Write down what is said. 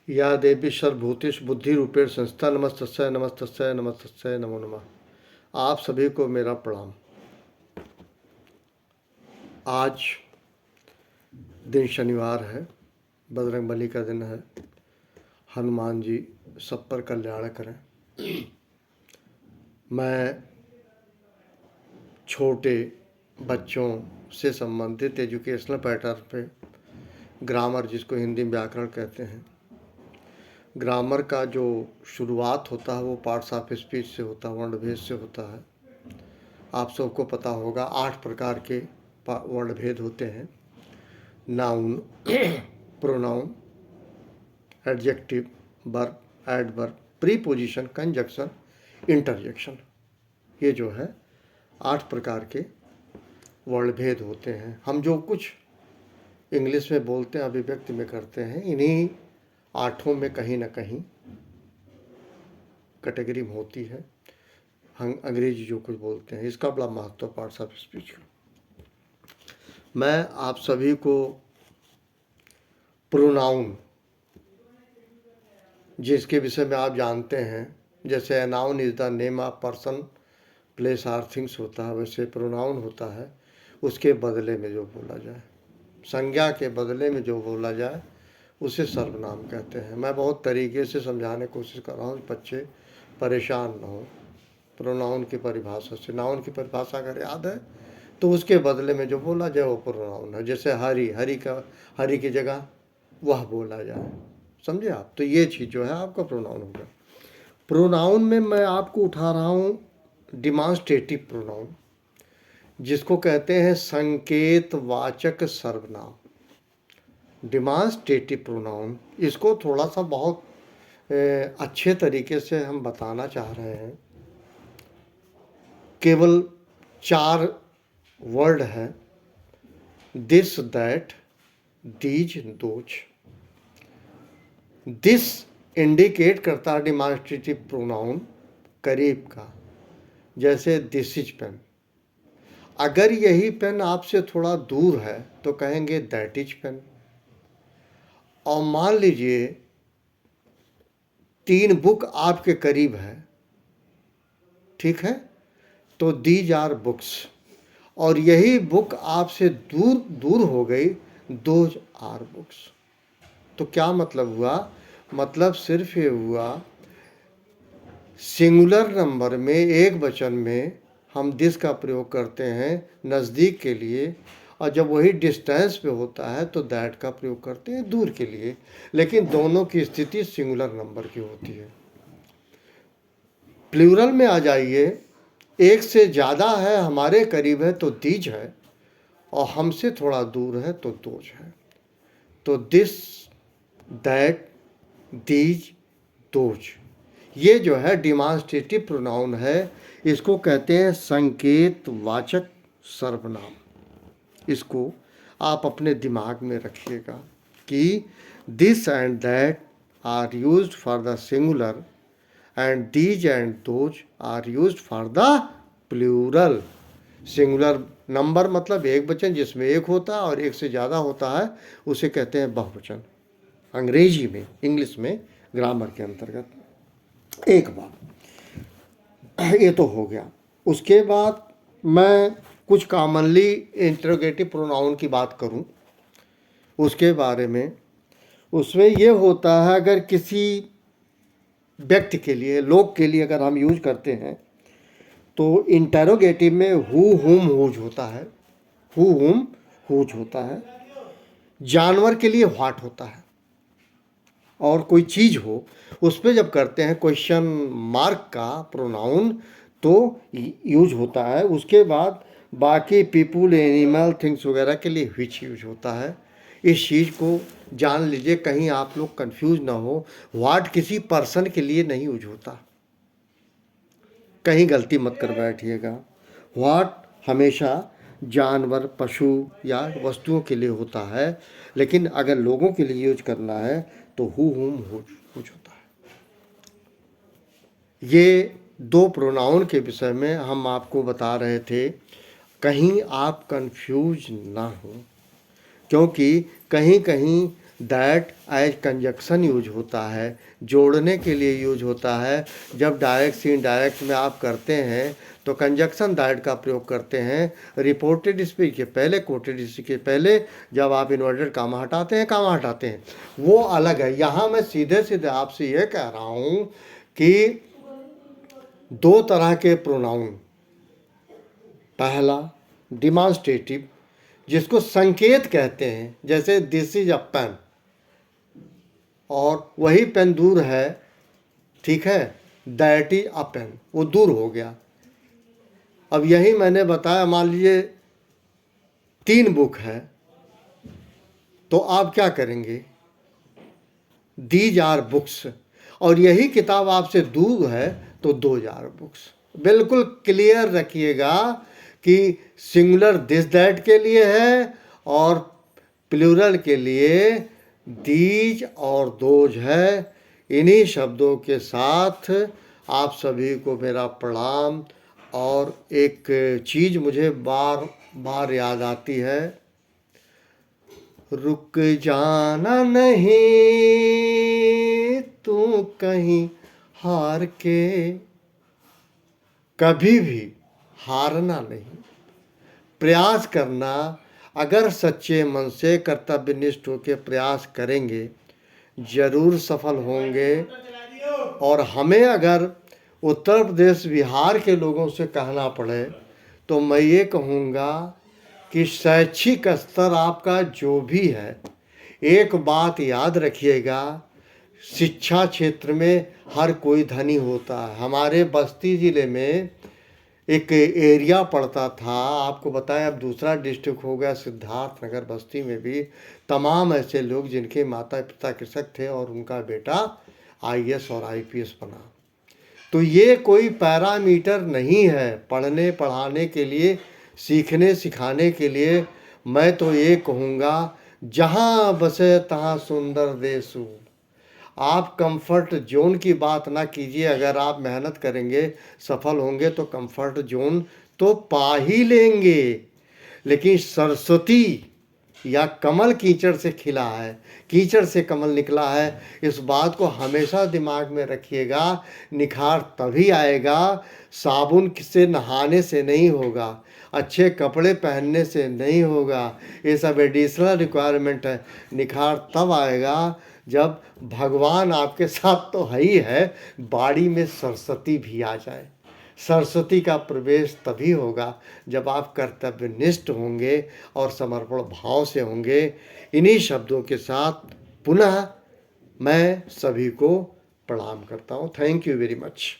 या देवी सर्वभूतेषु बुद्धिरूपेण संस्था नमस्तस्यै नमस्तस्यै नमस्तस्यै नमो नमः। आप सभी को मेरा प्रणाम। आज दिन शनिवार है, बजरंगबली का दिन है। हनुमान जी सब पर कल्याण करें। मैं छोटे बच्चों से संबंधित एजुकेशनल पैटर्न पे ग्रामर, जिसको हिंदी में व्याकरण कहते हैं, ग्रामर का जो शुरुआत होता है वो पार्ट्स ऑफ स्पीच से होता है, वर्णभेद से होता है। आप सबको पता होगा 8 प्रकार के वर्णभेद होते हैं। Noun, pronoun, adjective, verb, adverb, preposition, conjunction, interjection. ये जो है 8 प्रकार के वर्णभेद होते हैं। हम जो कुछ इंग्लिश में बोलते हैं, अभिव्यक्ति में करते हैं, इन्हीं 8 में कहीं ना कहीं कैटेगरी होती है। हम अंग्रेजी जो कुछ बोलते हैं, इसका बड़ा महत्व पार्ट्स ऑफ स्पीच का। मैं आप सभी को प्रोनाउन, जिसके विषय में आप जानते हैं, जैसे a noun is the name of person, place or things होता है, वैसे प्रोनाउन होता है उसके बदले में जो बोला जाए, संज्ञा के बदले में जो बोला जाए उसे सर्वनाम कहते हैं। मैं बहुत तरीके से समझाने की कोशिश कर रहा हूँ, बच्चे परेशान न हो। प्रोनाउन की परिभाषा से, नाउन की परिभाषा अगर याद है तो उसके बदले में जो बोला जाए वो प्रोनाउन है। जैसे हरी की जगह वह बोला जाए, समझे आप? तो ये चीज़ जो है आपका प्रोनाउन होगा। प्रोनाउन में मैं आपको उठा रहा हूँ डिमॉन्स्ट्रेटिव प्रोनाउन, जिसको कहते हैं संकेतवाचक सर्वनाम। डिमॉन्स्ट्रेटिव प्रोनाउन, इसको थोड़ा सा बहुत अच्छे तरीके से हम बताना चाह रहे हैं। केवल 4 वर्ड है, this, that, these, those. This indicate करता है डिमॉन्स्ट्रेटिव प्रोनाउन करीब का, जैसे दिस इज पेन। अगर यही पेन आपसे थोड़ा दूर है तो कहेंगे दैट इज पेन। और मान लीजिए 3 बुक आपके करीब है, ठीक है, तो दीज आर बुक्स। और यही बुक आपसे दूर हो गई, दोज आर बुक्स। तो क्या मतलब हुआ? मतलब सिर्फ ये हुआ, सिंगुलर नंबर में, एक वचन में हम दिस का प्रयोग करते हैं नज़दीक के लिए, और जब वही डिस्टेंस पे होता है तो दैट का प्रयोग करते हैं दूर के लिए। लेकिन दोनों की स्थिति सिंगुलर नंबर की होती है। प्लूरल में आ जाइए, एक से ज़्यादा है, हमारे करीब है तो दीज है, और हमसे थोड़ा दूर है तो दोज है। तो दिस, दैट, दीज, दोज, ये जो है डिमॉन्स्ट्रेटिव प्रोनाउन है। इसको कहते हैं संकेतवाचक सर्वनाम। इसको आप अपने दिमाग में रखिएगा कि this and that are used for the singular and these and those are used for the plural. Singular number मतलब एक वचन जिसमें एक होता है और एक से ज़्यादा होता है, उसे कहते हैं बहुवचन अंग्रेजी में, इंग्लिश में, ग्रामर के अंतर्गत। एक बात ये तो हो गया। उसके बाद मैं कुछ कॉमनली इंटरोगेटिव प्रोनाउन की बात करूं उसके बारे में। उसमें ये होता है, अगर किसी व्यक्ति के लिए, लोग के लिए अगर हम यूज करते हैं तो इंटरोगेटिव में हु, हुम, हुज होता है। हु, हुम, हुज होता है। जानवर के लिए व्हाट होता है। और कोई चीज़ हो उस पर जब करते हैं क्वेश्चन मार्क का प्रोनाउन तो यूज होता है। उसके बाद बाकी पीपुल, एनिमल, थिंग्स वगैरह के लिए विच यूज होता है। इस चीज़ को जान लीजिए, कहीं आप लोग कंफ्यूज ना हो। व्हाट किसी पर्सन के लिए नहीं यूज होता, कहीं गलती मत कर बैठिएगा। व्हाट हमेशा जानवर, पशु या वस्तुओं के लिए होता है, लेकिन अगर लोगों के लिए यूज करना है तो हु, हुम, हुज होता है। ये 2 प्रोनाउन के विषय में हम आपको बता रहे थे, कहीं आप कंफ्यूज ना हो, क्योंकि कहीं कहीं दैट एज कंजक्शन यूज होता है, जोड़ने के लिए यूज होता है। जब डायरेक्ट से इनडायरेक्ट में आप करते हैं तो कंजक्शन दैट का प्रयोग करते हैं रिपोर्टेड स्पीच के पहले, कोटेड स्पीच के पहले। जब आप इन्वर्टेड कामा हटाते हैं, कामा हटाते हैं, वो अलग है। यहाँ मैं सीधे सीधे आपसे ये कह रहा हूँ कि दो तरह के प्रोनाउन, पहला डिमॉन्स्ट्रेटिव जिसको संकेत कहते हैं, जैसे दिस इज अ पेन, और वही पेन दूर है, ठीक है, दैट इज अ पेन, वो दूर हो गया। अब यही मैंने बताया, मान लीजिए 3 बुक है, तो आप क्या करेंगे, दीज आर बुक्स, और यही किताब आपसे दूर है तो 2 आर बुक्स। बिल्कुल क्लियर रखिएगा कि सिंगुलर दिस दैट के लिए है और प्लूरल के लिए दीज और दोज है। इन्हीं शब्दों के साथ आप सभी को मेरा प्रणाम। और एक चीज़ मुझे बार बार याद आती है, रुक जाना नहीं तू कहीं हार के, कभी भी हारना नहीं, प्रयास करना। अगर सच्चे मन से कर्तव्यनिष्ठ होकर प्रयास करेंगे जरूर सफल होंगे। और हमें अगर उत्तर प्रदेश बिहार के लोगों से कहना पड़े तो मैं ये कहूँगा कि शैक्षिक स्तर आपका जो भी है, एक बात याद रखिएगा, शिक्षा क्षेत्र में हर कोई धनी होता है। हमारे बस्ती ज़िले में एक एरिया पड़ता था, आपको बताया, अब दूसरा डिस्ट्रिक्ट हो गया सिद्धार्थ नगर। बस्ती में भी तमाम ऐसे लोग जिनके माता पिता कृषक थे और उनका बेटा आईएएस और आईपीएस बना। तो ये कोई पैरामीटर नहीं है पढ़ने पढ़ाने के लिए, सीखने सिखाने के लिए। मैं तो ये कहूँगा, जहाँ बसे तहाँ सुंदर देशु। आप कंफर्ट जोन की बात ना कीजिए। अगर आप मेहनत करेंगे सफल होंगे तो कंफर्ट जोन तो पा ही लेंगे। लेकिन सरस्वती या कमल कीचड़ से खिला है, कीचड़ से कमल निकला है, इस बात को हमेशा दिमाग में रखिएगा। निखार तभी आएगा, साबुन से नहाने से नहीं होगा, अच्छे कपड़े पहनने से नहीं होगा, ये सब एडिशनल रिक्वायरमेंट है। निखार तब आएगा जब भगवान आपके साथ तो है ही है, बाड़ी में सरस्वती भी आ जाए। सरस्वती का प्रवेश तभी होगा जब आप कर्तव्यनिष्ठ होंगे और समर्पण भाव से होंगे। इन्हीं शब्दों के साथ पुनः मैं सभी को प्रणाम करता हूँ। Thank you very much.